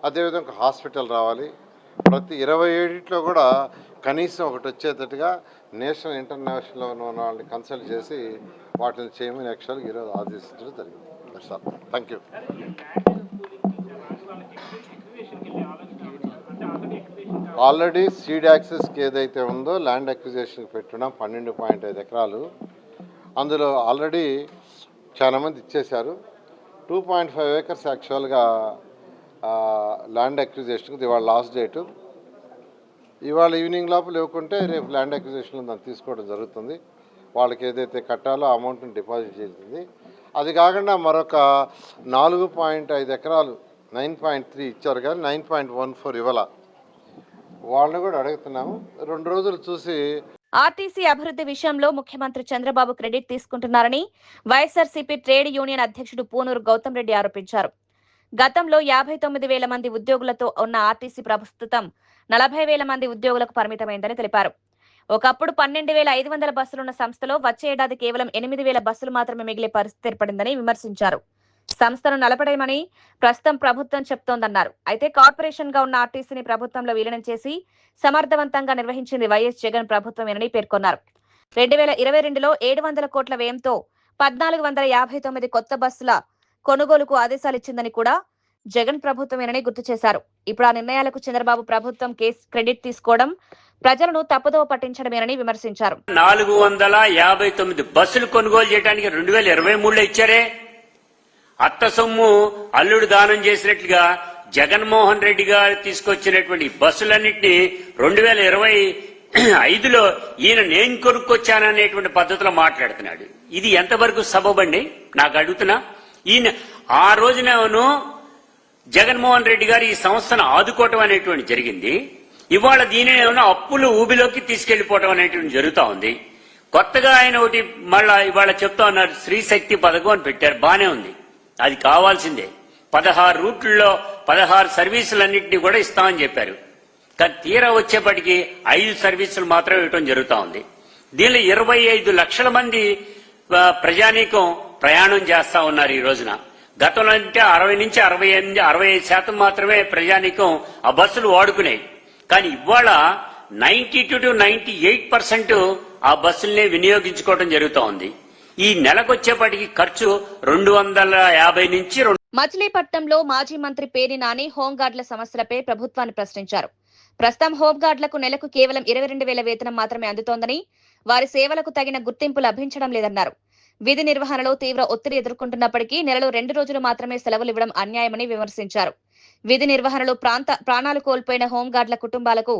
అదేవిధంగా ఒక హాస్పిటల్ రావాలి. ప్రతి 27 కూడా కనీసం ఒకటి వచ్చేటట్టుగా నేషనల్ ఇంటర్నేషనల్ ఉన్న వాళ్ళని కన్సల్ట్ చేసి వాటిని చేయమని యాక్చువల్గా ఈరోజు ఆదేశించడం జరిగింది. Thank you. ఆల్రెడీ సీడ్ యాక్సెస్కి ఏదైతే ఉందో ల్యాండ్ అక్విజిషన్కి పెట్టున్నాం 12.5 ఎకరాలు. అందులో ఆల్రెడీ చాలా మంది ఇచ్చేశారు. 2.5 ఏకర్స్ యాక్చువల్గా ల్యాండ్ అక్విజిషన్కి ఇవాళ లాస్ట్ డేటు. ఇవాళ ఈవినింగ్ లోపల ఇవ్వకుంటే రేపు ల్యాండ్ అక్విజిషన్లో దాన్ని తీసుకోవడం జరుగుతుంది. వాళ్ళకి ఏదైతే కట్టాలో అమౌంట్ని డిపాజిట్ చేస్తుంది. అది కాకుండా మరొక 4.5 ఎకరాలు 9.3 ఇచ్చారు కానీ 9.14 ఇవ్వాల. వాళ్ళని కూడా అడుగుతున్నాము. 2 రోజులు చూసి ఆర్టీసీ అభివృద్ధి విషయంలో ముఖ్యమంత్రి చంద్రబాబు క్రెడిట్ తీసుకుంటున్నారని వైఎస్ఆర్సీపీ ట్రేడ్ యూనియన్ అధ్యక్షుడు పూనూరు గౌతమ్ రెడ్డి ఆరోపించారు. గతంలో 59,000 మంది ఉద్యోగులతో ఉన్న ఆర్టీసీ ప్రస్తుతం 40,000 మంది ఉద్యోగులకు పరిమితమైందని తెలిపారు. ఒకప్పుడు 12,500 బస్సులున్న సంస్థలో వచ్చే ఏడాది కేవలం 8,000 బస్సులు మాత్రమే మిగిలే పరిస్థితి ఏర్పడిందని విమర్శించారు. సంస్థను నలపడమని ప్రస్తుతం ప్రభుత్వం చెప్తోందన్నారు. అయితే కార్పొరేషన్ గా ఉన్న ఆర్టీసీని ప్రభుత్వంలో విలీనం చేసి సమర్థవంతంగా నిర్వహించింది వైఎస్ జగన్ ప్రభుత్వమేనని పేర్కొన్నారు. 2022లో 700 కోట్ల వ్యయంతో 1,459 కొత్త బస్సుల కొనుగోలుకు ఆదేశాలిచ్చిందని కూడా జగన్ ప్రభుత్వమేనని గుర్తు చేశారు. ఇప్పుడు ఆ నిర్ణయాలకు చంద్రబాబు ప్రభుత్వం క్రెడిట్ తీసుకోవడం ప్రజలను తప్పుదోవ పట్టించడమేనని విమర్శించారు. 459 బస్సులు కొనుగోలు చేయడానికి 2023లో ఇచ్చారే. అత్త సొమ్ము అల్లుడు దానం చేసినట్లుగా జగన్మోహన్ రెడ్డి గారు తీసుకొచ్చినటువంటి బస్సులన్నింటినీ 2025లో ఈయన నేను కొనుక్కొచ్చాననేటువంటి పద్ధతిలో మాట్లాడుతున్నాడు. ఇది ఎంతవరకు సబబండి నాకు అడుగుతున్నా. ఈయన ఆ రోజునేమో జగన్మోహన్ రెడ్డి గారు ఈ సంస్థను ఆదుకోవటం అనేటువంటి జరిగింది. ఇవాళ దీనిని ఏమన్నా అప్పులు ఊబిలోకి తీసుకెళ్లిపోవటం అనేటువంటి జరుగుతా ఉంది. కొత్తగా ఆయన ఒకటి మళ్ళా ఇవాళ చెప్తా ఉన్నారు, స్త్రీ శక్తి పథకం అని పెట్టారు. బానే ఉంది, అది కావాల్సిందే. 16 రూట్లలో 16 సర్వీసులన్నింటినీ కూడా ఇస్తామని చెప్పారు. కానీ తీరా వచ్చేప్పటికి 5 సర్వీసులు మాత్రం ఇవ్వడం జరుగుతూ ఉంది. దీనిలో 25 లక్షల మంది ప్రజానీకం ప్రయాణం చేస్తా ఉన్నారు ఈ రోజున. గతంలో అంటే 60 నుంచి 65% మాత్రమే ప్రజానీకం ఆ బస్సులు వాడుకునేవి. కానీ ఇవాళ 92 to 98% ఆ బస్సుల్ని వినియోగించుకోవడం జరుగుతూ ఉంది. ఈ నెలకొచ్చేప్పటికి ఖర్చు 250 నుంచి మచిలీపట్నంలో మాజీ మంత్రి పేర్ని నాని హోంగార్డుల సమస్యలపై ప్రభుత్వాన్ని ప్రశ్నించారు. ప్రస్తుతం హోంగార్డులకు నెలకు కేవలం 22,000 వేతనం మాత్రమే అందుతోందని, వారి సేవలకు తగిన గుర్తింపు లభించడం లేదన్నారు. విధి నిర్వహణలో తీవ్ర ఒత్తిడి ఎదుర్కొంటున్నప్పటికీ నెలలో 2 రోజులు మాత్రమే సెలవులు ఇవ్వడం అన్యాయమని విమర్శించారు. విధి నిర్వహణలో ప్రాణాలు కోల్పోయిన హోంగార్డుల కుటుంబాలకు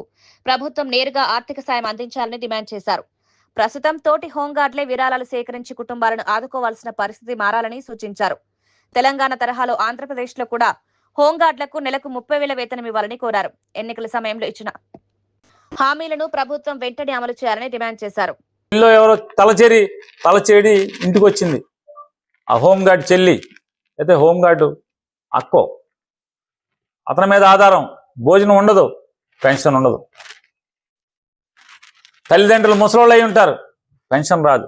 ప్రభుత్వం నేరుగా ఆర్థిక సాయం అందించాలని డిమాండ్ చేశారు. ప్రస్తుతం తోటి హోంగార్డులే విరాళాలు సేకరించి కుటుంబాలను ఆదుకోవాల్సిన పరిస్థితి మారాలని సూచించారు. తెలంగాణ తరహాలో ఆంధ్రప్రదేశ్లో కూడా హోంగార్డులకు నెలకు 30,000 వేతనం ఇవ్వాలని కోరారు. ఎన్నికల సమయంలో ఇచ్చిన హామీలను ప్రభుత్వం వెంటనే అమలు చేయాలని డిమాండ్ చేశారు. ఇల్లు ఎవరో తలచేడి ఇంటికి వచ్చింది. ఆ హోంగార్డ్ చెల్లి అయితే హోంగార్డు అక్కో, అతని మీద ఆధారం, భోజనం ఉండదు, పెన్షన్ ఉండదు. తల్లిదండ్రులు ముసలోళ్ళు అయి ఉంటారు, పెన్షన్ రాదు.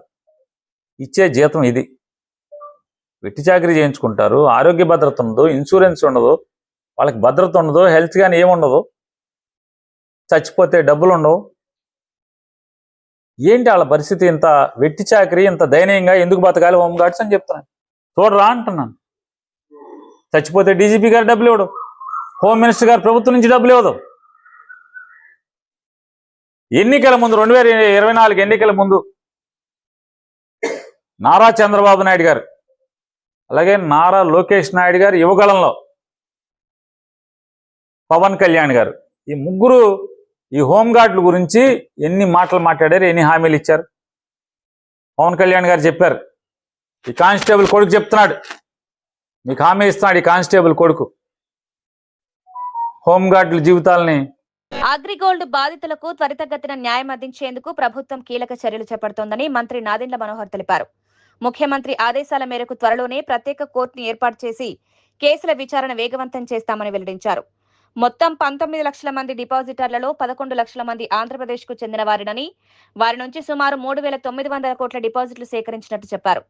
ఇచ్చే జీతం ఇది. వెట్టి చాకరీ చేయించుకుంటారు, ఆరోగ్య భద్రత ఉండదు, ఇన్సూరెన్స్ ఉండదు, వాళ్ళకి భద్రత ఉండదు, హెల్త్ కానీ ఏముండదు, చచ్చిపోతే డబ్బులు ఉండవు. ఏంటి వాళ్ళ పరిస్థితి? ఇంత వెట్టి చాకరీ, ఇంత దయనీయంగా ఎందుకు బతకాలి హోంగార్డ్స్ అని చెప్తున్నాను. చూడరా అంటున్నాను. చచ్చిపోతే డీజీపీ గారు డబ్బులు ఇవ్వడు, హోమ్ మినిస్టర్ గారు ప్రభుత్వం నుంచి డబ్బులు ఇవ్వదు. ఎన్నికల ముందు 2024 ఎన్నికల ముందు నారా చంద్రబాబు నాయుడు గారు అలాగే నారా లోకేష్ నాయుడు గారు యువగలంలో పవన్ కళ్యాణ్ గారు, ఈ ముగ్గురు ఈ హోంగార్డుల గురించి ఎన్ని మాటలు మాట్లాడారు, ఎన్ని హామీలు ఇచ్చారు. పవన్ కళ్యాణ్ గారు చెప్పారు, ఈ కానిస్టేబుల్ కొడుకు చెప్తున్నాడు, మీకు హామీ ఇస్తున్నాడు ఈ కానిస్టేబుల్ కొడుకు హోంగార్డుల జీవితాలని. అగ్రిగోల్డ్ బాధితులకు త్వరితగతిన న్యాయం అందించేందుకు ప్రభుత్వం కీలక చర్యలు చేపడుతోందని మంత్రి నాదెండ్ల మనోహర్ తెలిపారు. ముఖ్యమంత్రి ఆదేశాల మేరకు త్వరలోనే ప్రత్యేక కోర్టును ఏర్పాటు చేసి కేసుల విచారణ వేగవంతం చేస్తామని వెల్లడించారు. మొత్తం 19 లక్షల మంది డిపాజిటర్లలో 11 లక్షల మంది ఆంధ్రప్రదేశ్ కు చెందిన వారినని, వారి నుంచి సుమారు 3,900 కోట్ల డిపాజిట్లు సేకరించినట్టు చెప్పారు.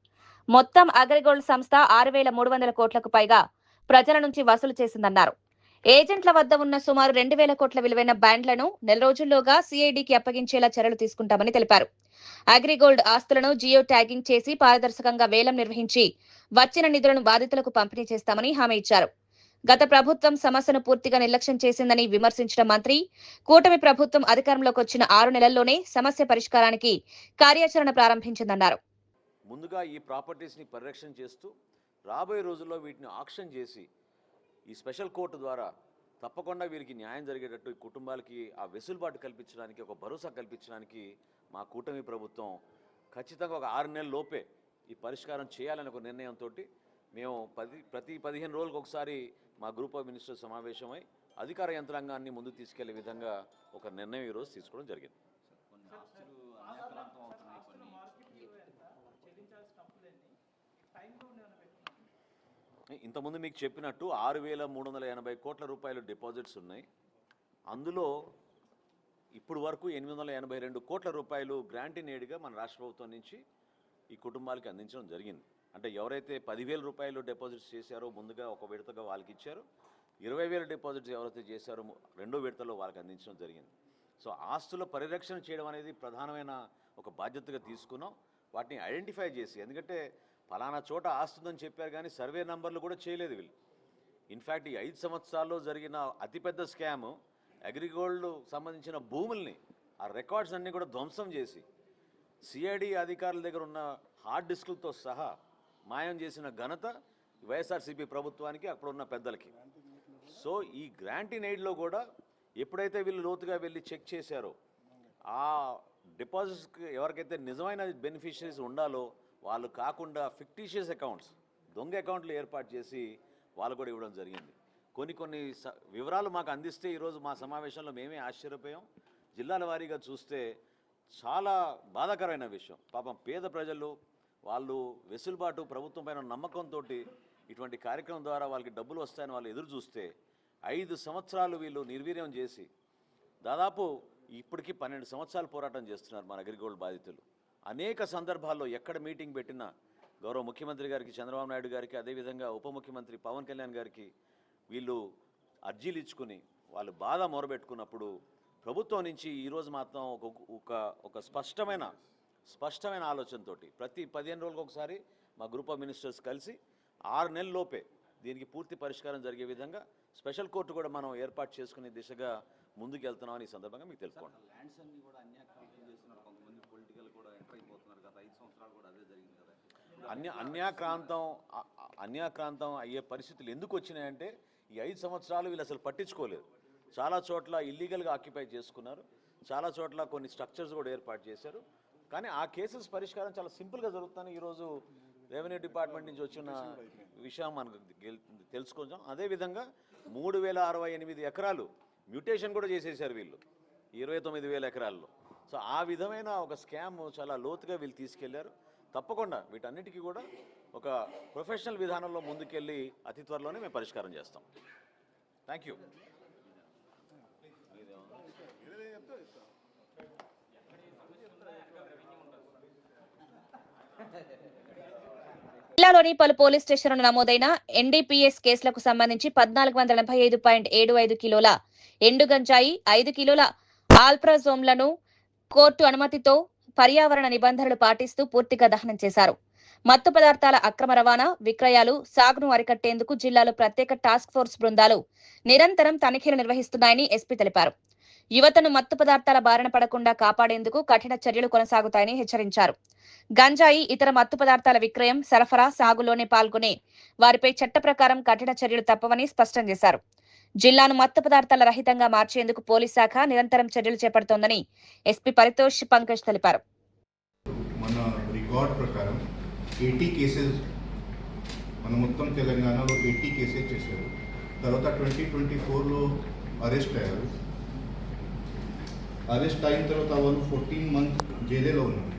మొత్తం అగ్రిగోల్డ్ సంస్థ 6,300 కోట్లకు పైగా ప్రజల నుంచి వసూలు చేసిందన్నారు. ఏజెంట్ల వద్ద ఉన్న సుమారు 2,000 కోట్ల విలువైన బాండ్లను నెల రోజుల్లోగా సిఐడికి అప్పగించేలా చర్యలు తీసుకుంటామని తెలిపారు. అగ్రిగోల్డ్ ఆస్తులను జియో ట్యాగింగ్ చేసి పారదర్శకంగా వేలం నిర్వహించి వచ్చిన నిధులను బాధితులకు పంపిణీ చేస్తామని హామీ ఇచ్చారు. గత ప్రభుత్వం సమస్యను పూర్తిగా నిర్లక్ష్యం చేసిందని విమర్శించిన మంత్రి, కూటమి ప్రభుత్వం అధికారంలోకి వచ్చిన 6 నెలల్లోనే సమస్య పరిష్కారానికి కార్యాచరణ ప్రారంభించిందన్నారు. ముందుగా ఈ ప్రాపర్టీస్ని పరిరక్షణ చేస్తూ రాబోయే రోజుల్లో వీటిని ఆక్షన్ చేసి ఈ స్పెషల్ కోర్టు ద్వారా తప్పకుండా వీరికి న్యాయం జరిగేటట్టు ఈ కుటుంబాలకి ఆ వెసులుబాటు కల్పించడానికి, ఒక భరోసా కల్పించడానికి మా కూటమి ప్రభుత్వం ఖచ్చితంగా ఒక 6 నెలల లోపే ఈ పరిష్కారం చేయాలని ఒక నిర్ణయంతో మేము ప్రతి 15 రోజులకు ఒకసారి మా గ్రూప్ ఆఫ్ మినిస్టర్స్ సమావేశమై అధికార యంత్రాంగాన్ని ముందుకు తీసుకెళ్లే విధంగా ఒక నిర్ణయం ఈరోజు తీసుకోవడం జరిగింది. ఇంతకుముందు మీకు చెప్పినట్టు 6,380 కోట్ల రూపాయలు డిపాజిట్స్ ఉన్నాయి. అందులో ఇప్పుడు వరకు 882 కోట్ల రూపాయలు గ్రాంట్ ఇన్ ఎయిడ్గా మన రాష్ట్ర ప్రభుత్వం నుంచి ఈ కుటుంబాలకి అందించడం జరిగింది. అంటే ఎవరైతే 10,000 రూపాయలు డిపాజిట్స్ చేశారో ముందుగా ఒక విడతగా వాళ్ళకి ఇచ్చారు, 20,000 డిపాజిట్స్ ఎవరైతే చేశారో రెండో విడతలో వాళ్ళకి అందించడం జరిగింది. సో ఆస్తుల పరిరక్షణ చేయడం అనేది ప్రధానమైన ఒక బాధ్యతగా తీసుకున్నాం. వాటిని ఐడెంటిఫై చేసి, ఎందుకంటే ఫలానా చోట ఆస్తుందని చెప్పారు కానీ సర్వే నంబర్లు కూడా చేయలేదు వీళ్ళు. ఇన్ఫ్యాక్ట్ ఈ 5 సంవత్సరాల్లో జరిగిన అతిపెద్ద స్కామ్ అగ్రిగోల్డ్ సంబంధించిన భూముల్ని, ఆ రికార్డ్స్ అన్నీ కూడా ధ్వంసం చేసి సిఐడి అధికారుల దగ్గర ఉన్న హార్డ్ డిస్కులతో సహా మాయం చేసిన ఘనత వైఎస్ఆర్సీపీ ప్రభుత్వానికి, అక్కడ ఉన్న పెద్దలకి. సో ఈ గ్రాంట్ ఇన్ ఎయిడ్లో కూడా ఎప్పుడైతే వీళ్ళు లోతుగా వెళ్ళి చెక్ చేశారో ఆ డిపాజిట్స్కి ఎవరికైతే నిజమైన బెనిఫిషరీస్ ఉండాలో వాళ్ళు కాకుండా ఫిక్టీషియస్ అకౌంట్స్, దొంగ అకౌంట్లు ఏర్పాటు చేసి వాళ్ళు కూడా ఇవ్వడం జరిగింది. కొన్ని వివరాలు మాకు అందిస్తే ఈరోజు మా సమావేశంలో మేమే ఆశ్చర్యపోయాం. జిల్లాల వారీగా చూస్తే చాలా బాధాకరమైన విషయం. పాపం పేద ప్రజలు వాళ్ళు వెసులుబాటు ప్రభుత్వం పైన నమ్మకంతో ఇటువంటి కార్యక్రమం ద్వారా వాళ్ళకి డబ్బులు వస్తాయని వాళ్ళు ఎదురు చూస్తే 5 సంవత్సరాలు వీళ్ళు నిర్వీర్యం చేసి దాదాపు ఇప్పటికీ 12 సంవత్సరాలు పోరాటం చేస్తున్నారు మన అగ్రిగోల్డ్ బాధితులు. అనేక సందర్భాల్లో ఎక్కడ మీటింగ్ పెట్టినా గౌరవ ముఖ్యమంత్రి గారికి, చంద్రబాబు నాయుడు గారికి, అదేవిధంగా ఉప ముఖ్యమంత్రి పవన్ కళ్యాణ్ గారికి వీళ్ళు అర్జీలు ఇచ్చుకుని వాళ్ళు బాధ మొరబెట్టుకున్నప్పుడు ప్రభుత్వం నుంచి ఈరోజు మాత్రం ఒక స్పష్టమైన ఆలోచనతోటి ప్రతి 15 రోజులకు ఒకసారి మా గ్రూప్ ఆఫ్ మినిస్టర్స్ కలిసి 6 నెలల లోపే దీనికి పూర్తి పరిష్కారం జరిగే విధంగా స్పెషల్ కోర్టు కూడా మనం ఏర్పాటు చేసుకునే దిశగా ముందుకు వెళ్తున్నామని ఈ సందర్భంగా మీకు తెలుసుకోండి. ల్యాండ్స్ అన్ని కూడా అన్యాక్రాంతం చేస్తున్నారు, కొంతమంది పొలిటికల్ కూడా ఎంటర్ అయిపోతున్నారు. గత 5 సంవత్సరాలు కూడా అదే జరిగింది కదా. అన్యాక్రాంతం అయ్యే పరిస్థితులు ఎందుకు వచ్చినాయంటే ఈ 5 సంవత్సరాలు వీళ్ళు అసలు పట్టించుకోలేదు. చాలా చోట్ల ఇల్లీగల్గా ఆక్యుపై చేసుకున్నారు, చాలా చోట్ల కొన్ని స్ట్రక్చర్స్ కూడా ఏర్పాటు చేశారు. కానీ ఆ కేసెస్ పరిష్కారం చాలా సింపుల్గా జరుగుతుందని ఈరోజు రెవెన్యూ డిపార్ట్మెంట్ నుంచి వచ్చిన విషయం మనకు తెలుసుకుంటాం. అదేవిధంగా 3068 ఎకరాలు మ్యూటేషన్ కూడా చేసేసారు వీళ్ళు 29,000 ఎకరాల్లో. సో ఆ విధమైన ఒక స్కామ్ చాలా లోతుగా వీళ్ళు తీసుకెళ్లారు. తప్పకుండా వీటన్నిటికీ కూడా ఒక ప్రొఫెషనల్ విధానంలో ముందుకెళ్ళి అతి త్వరలోనే మేము పరిష్కారం చేస్తాం. Thank you. జిల్లాలోని పలు పోలీస్ స్టేషన్లలో నమోదైన ఎన్డీపీఎస్ కేసులకు సంబంధించి 1485.75 కిలోల ఎండు గంజాయి, 5 కిలోల ఆల్ప్రాజోమ్లను కోర్టు అనుమతితో పర్యావరణ నిబంధనలు పాటిస్తూ పూర్తిగా దహనం చేశారు. మత్తు పదార్థాల అక్రమ రవాణా, విక్రయాలు, సాగును అరికట్టేందుకు జిల్లాలో ప్రత్యేక టాస్క్ ఫోర్స్ బృందాలు నిరంతరం తనిఖీలు నిర్వహిస్తున్నాయని ఎస్పీ తెలిపారు. యువతను మత్తు పదార్థాల బారిన పడకుండా కాపాడేందుకు కఠిన చర్యలు కొనసాగుతాయని హెచ్చరించారు. గంజాయి, ఇతర మత్తు పదార్థాల విక్రయం, సరఫరా, సాగులోనే పాల్గొనే వారిపై చట్ట ప్రకారం కఠిన చర్యలు తప్పవని స్పష్టం చేశారు. జిల్లాను మత్తు పదార్థాల రహితంగా మార్చేందుకు పోలీస్ శాఖ నిరంతరం చర్యలు చేపడుతోందని ఎస్పీ పరితోష్ పంకజ్ తెలిపారు. మన రికార్డ్ ప్రకారం 80 కేసెస్ మన మొత్తం తెలంగాణలో 80 కేసెస్ చేశారు. తర్వాత 2024లో అరెస్ట్ అయ్యారు. అరెస్ట్ అయిన తర్వాత వాళ్ళు 14 మంత్ జైలులో ఉన్నారు.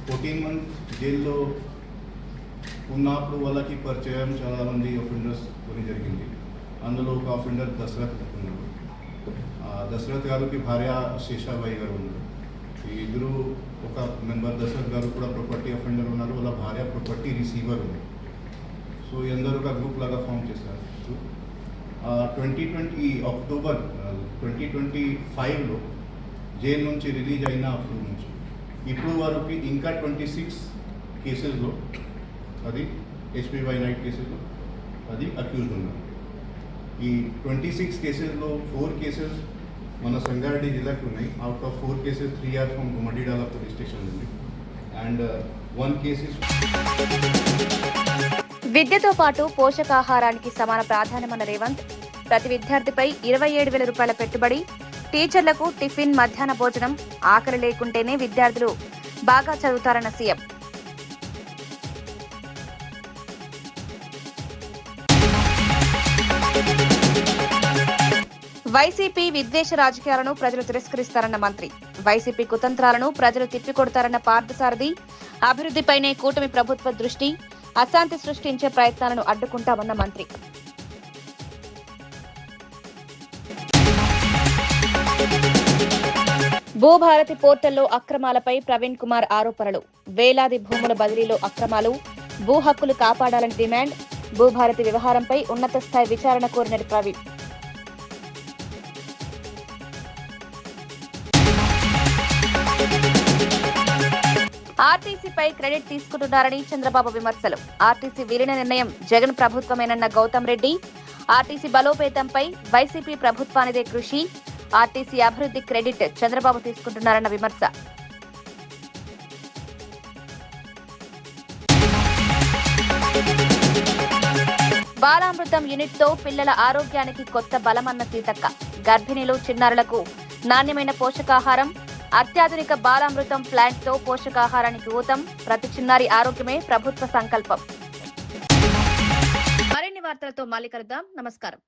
14 మంత్ జైల్లో ఉన్నప్పుడు వాళ్ళకి పరిచయం చాలామంది అఫెండర్స్ కొని జరిగింది. అందులో ఒక అఫెండర్ దశరథ్ ఉన్నారు. దశరథ్ గారికి భార్య శేషాబాయి గారు ఉన్నారు. ఈ ఇద్దరు ఒక మెంబర్ దశరథ్ గారు కూడా ప్రాపర్టీ అఫెండర్ ఉన్నారు, వాళ్ళ భార్య ప్రాపర్టీ రిసీవర్ ఉంది. సో ఈ అందరూ ఒక గ్రూప్ లాగా ఫామ్ చేశారు. 2020 అక్టోబర్ 2025లో జైలు నుంచి రిలీజ్ అయిన అప్పుడు నుంచి ఇప్పుడు వరకు ఇంకా 26 కేసెస్లో అది HPY నైట్ కేసెస్లో అది అక్యూజ్డ్ ఉన్నారు. ఈ 26 కేసెస్లో 4 కేసెస్ మన సంగారెడ్డి జిల్లాకు ఉన్నాయి. Out of 4 cases 3 are from Gummadidala police station ఉంది అండ్ 1 కేసెస్. విద్యతో పాటు పోషకాహారానికి సమాన ప్రాధాన్యమన్న రేవంత్, ప్రతి విద్యార్థిపై 27,000 రూపాయల పెట్టుబడి, టీచర్లకు టిఫిన్, మధ్యాహ్న భోజనం, ఆకలి లేకుంటేనే విద్యార్థులు బాగా చదువుతారన్న సీఎం. వైసీపీ విద్వేష రాజకీయాలను ప్రజలు తిరస్కరిస్తారన్న మంత్రి, వైసీపీ కుతంత్రాలను ప్రజలు తిప్పికొడతారన్న పార్థసారథి, అభివృద్ధిపైనే కూటమి ప్రభుత్వ దృష్టి, అశాంతి సృష్టించే ప్రయత్నాలను అడ్డుకుంటామన్న మంత్రి. భూభారతి పోర్టల్లో అక్రమాలపై ప్రవీణ్ కుమార్ ఆరోపణలు, వేలాది భూముల బదిలీలో అక్రమాలు, భూ హక్కులు కాపాడాలని డిమాండ్, భూభారతి వ్యవహారంపై ఉన్నత స్థాయి విచారణ కోరిన ప్రవీణ్. ఆర్టీసీపై క్రెడిట్ తీసుకుంటున్నారని చంద్రబాబు విమర్శలు, ఆర్టీసీ విలీన నిర్ణయం జగన్ ప్రభుత్వమేనన్న గౌతమ్ రెడ్డి, ఆర్టీసీ బలోపేతంపై వైసీపీ ప్రభుత్వానిదే కృషి, ఆర్టీసీ అభివృద్ధి క్రెడిట్ చంద్రబాబు తీసుకుంటున్నారన్న విమర్శ. బాలామృతం యూనిట్ తో పిల్లల ఆరోగ్యానికి కొత్త బలమన్న సీతక్క, గర్భిణీలు, చిన్నారులకు నాణ్యమైన పోషకాహారం, అత్యాధునిక బాలామృతం ప్లాంట్ తో పోషకాహారానికి ఊతం, ప్రతి చిన్నారి ఆరోగ్యమే ప్రభుత్వ సంకల్పం. మరిన్ని వార్తలతో మళ్ళీ కలుద్దాం. నమస్కారం.